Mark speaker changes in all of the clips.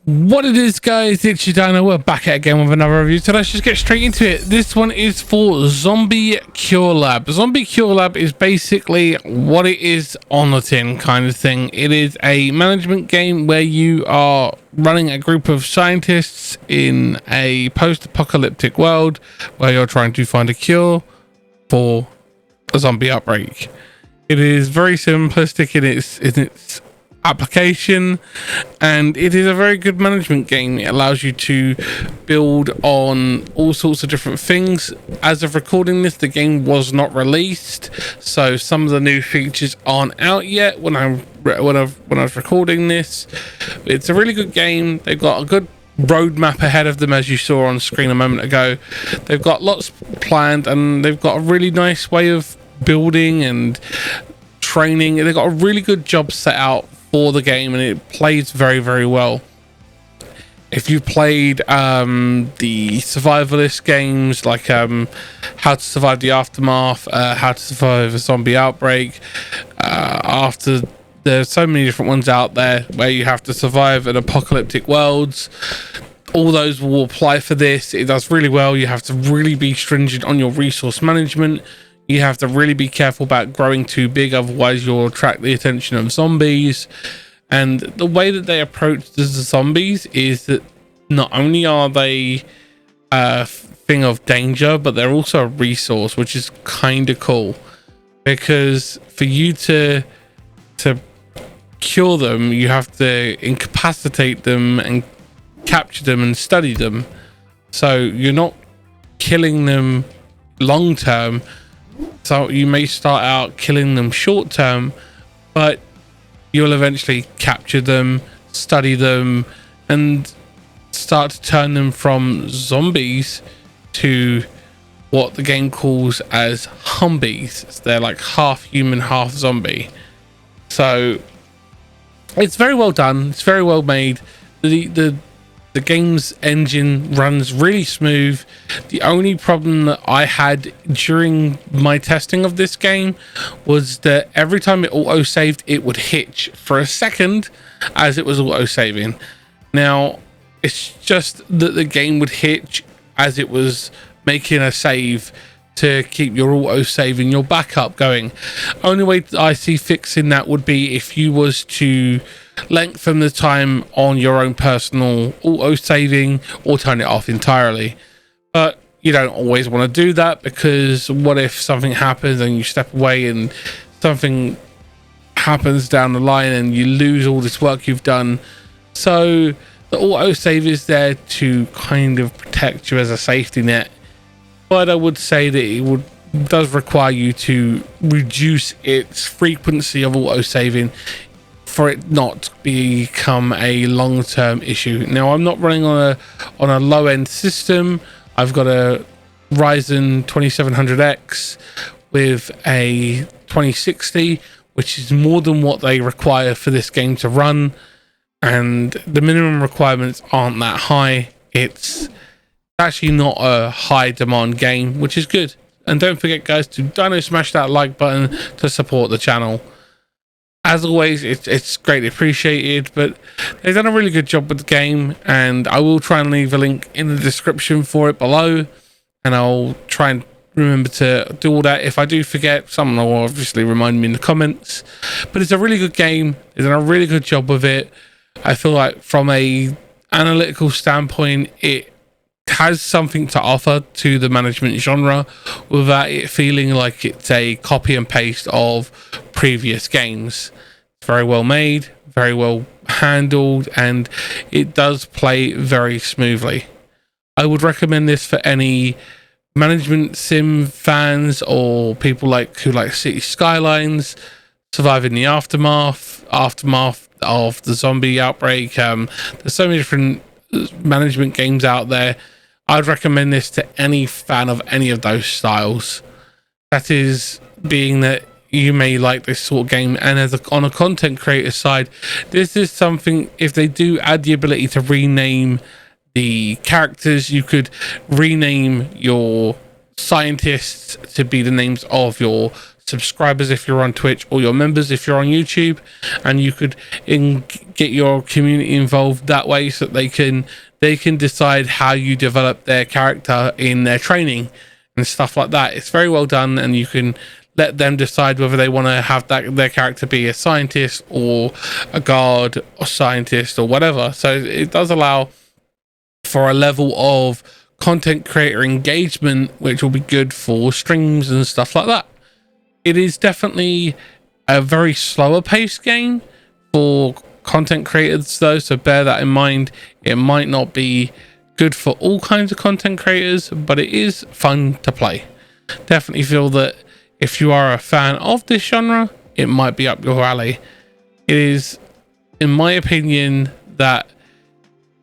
Speaker 1: What it is, guys, it's your Dino. We're back at again with another review, so let's just get straight into it. This one is for Zombie Cure Lab. Zombie Cure Lab is basically what it is on the tin kind of thing. It is a management game where you are running a group of scientists in a post-apocalyptic world where you're trying to find a cure for a zombie outbreak. It is very simplistic in its application, and it is a very good management game. It allows you to build on all sorts of different things. As of recording this, the game was not released, so some of the new features aren't out yet when I was recording this. It's a really good game. They've got a good roadmap ahead of them, as you saw on screen a moment ago. They've got lots planned, and they've got a really nice way of building and training. They've got a really good job set out for the game, and it plays very, very well. If you've played the survivalist games like How to Survive the Aftermath, How to Survive a Zombie Outbreak, there's so many different ones out there where you have to survive in apocalyptic worlds. All those will apply for this. It does really well. You have to really be stringent on your resource management. You have to really be careful about growing too big, otherwise you'll attract the attention of zombies. And the way that they approach the zombies is that not only are they a thing of danger, but they're also a resource, which is kind of cool. Because for you to cure them, you have to incapacitate them and capture them and study them. So you're not killing them long term. So you may start out killing them short term, but you'll eventually capture them, study them, and start to turn them from zombies to what the game calls as humbies. So they're like half human, half zombie. So it's very well done. It's very well made. The game's engine runs really smooth. The only problem that I had during my testing of this game was that every time it auto-saved, it would hitch for a second as it was auto-saving. Now, it's just that the game would hitch as it was making a save to keep your auto-save and your backup going. Only way that I see fixing that would be if you was to lengthen the time on your own personal auto-saving or turn it off entirely. But you don't always want to do that, because what if something happens and you step away and something happens down the line and you lose all this work you've done? So the auto-save is there to kind of protect you as a safety net. But I would say that it does require you to reduce its frequency of auto-saving for it not to become a long-term issue. Now, I'm not running on a low-end system. I've got a Ryzen 2700X with a 2060, which is more than what they require for this game to run, and the minimum requirements aren't that high. It's actually not a high demand game, which is good. And don't forget, guys, to Dino smash that like button to support the channel. As always, it's greatly appreciated, but they've done a really good job with the game, and I will try and leave a link in the description for it below, and I'll try and remember to do all that. If I do forget, someone will obviously remind me in the comments. But it's a really good game. They've done a really good job with it. I feel like from a analytical standpoint, it has something to offer to the management genre without it feeling like it's a copy and paste of previous games. It's very well made, very well handled, and it does play very smoothly. I would recommend this for any management sim fans or people who like City Skylines, Surviving the Aftermath of the zombie outbreak. There's so many different management games out there. I'd recommend this to any fan of any of those styles. That is, being that you may like this sort of game, and on a content creator side, this is something, if they do add the ability to rename the characters, you could rename your scientists to be the names of your subscribers if you're on Twitch, or your members if you're on YouTube, and you could get your community involved that way, so that they can decide how you develop their character in their training and stuff like that. It's very well done, and you can let them decide whether they want to have their character be a scientist or a guard or scientist or whatever. So it does allow for a level of content creator engagement, which will be good for streams and stuff like that. It is definitely a very slower paced game for content creators though, so bear that in mind. It might not be good for all kinds of content creators, but it is fun to play. Definitely feel that if you are a fan of this genre, it might be up your alley. It is, in my opinion, that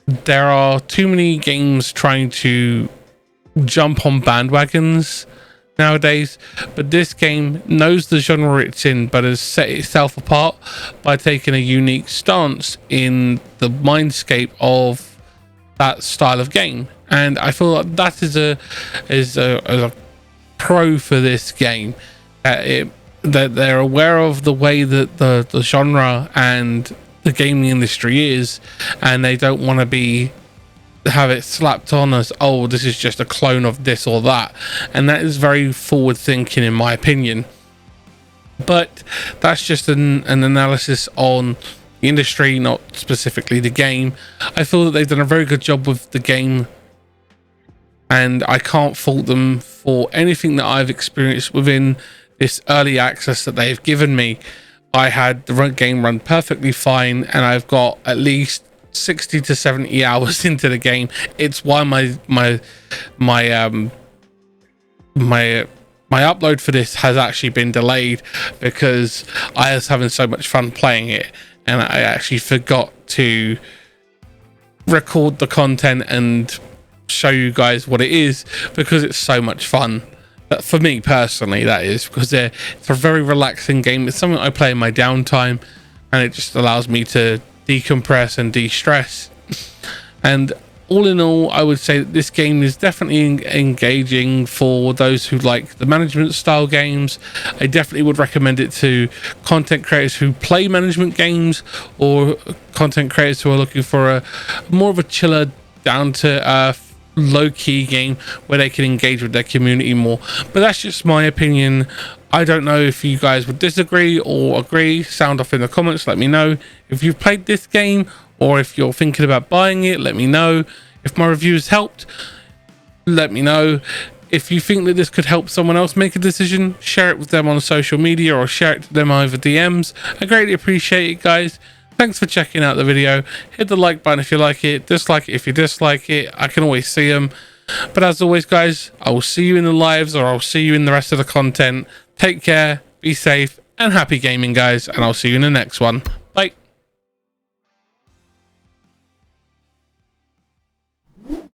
Speaker 1: there are too many games trying to jump on bandwagons nowadays, but this game knows the genre it's in, but has set itself apart by taking a unique stance in the mindscape of that style of game. And I feel like that is a pro for this game, that they're aware of the way that the genre and the gaming industry is, and they don't want to have it slapped on as, oh, this is just a clone of this or that. And that is very forward thinking, in my opinion. But that's just an analysis on the industry, not specifically the game. I feel that they've done a very good job with the game, and I can't fault them for anything that I've experienced within this early access that they've given me. I had the game run perfectly fine, and I've got at least 60 to 70 hours into the game. It's why my upload for this has actually been delayed, because I was having so much fun playing it, and I actually forgot to record the content and show you guys what it is, because it's so much fun. But for me personally, that is because it's a very relaxing game. It's something I play in my downtime, and it just allows me to decompress and de-stress. And all in all, I would say that this game is definitely engaging for those who like the management style games. I definitely would recommend it to content creators who play management games, or content creators who are looking for a more of a chiller, down to earth, low-key game where they can engage with their community more. But that's just my opinion. I don't know if you guys would disagree or agree. Sound off in the comments, let me know. If you've played this game, or if you're thinking about buying it, let me know. If my reviews helped, let me know. If you think that this could help someone else make a decision, share it with them on social media, or share it to them over DMs. I greatly appreciate it, guys. Thanks for checking out the video. Hit the like button if you like it, dislike it if you dislike it. I can always see them. But as always, guys, I will see you in the lives, or I'll see you in the rest of the content. Take care, be safe, and happy gaming, guys, and I'll see you in the next one.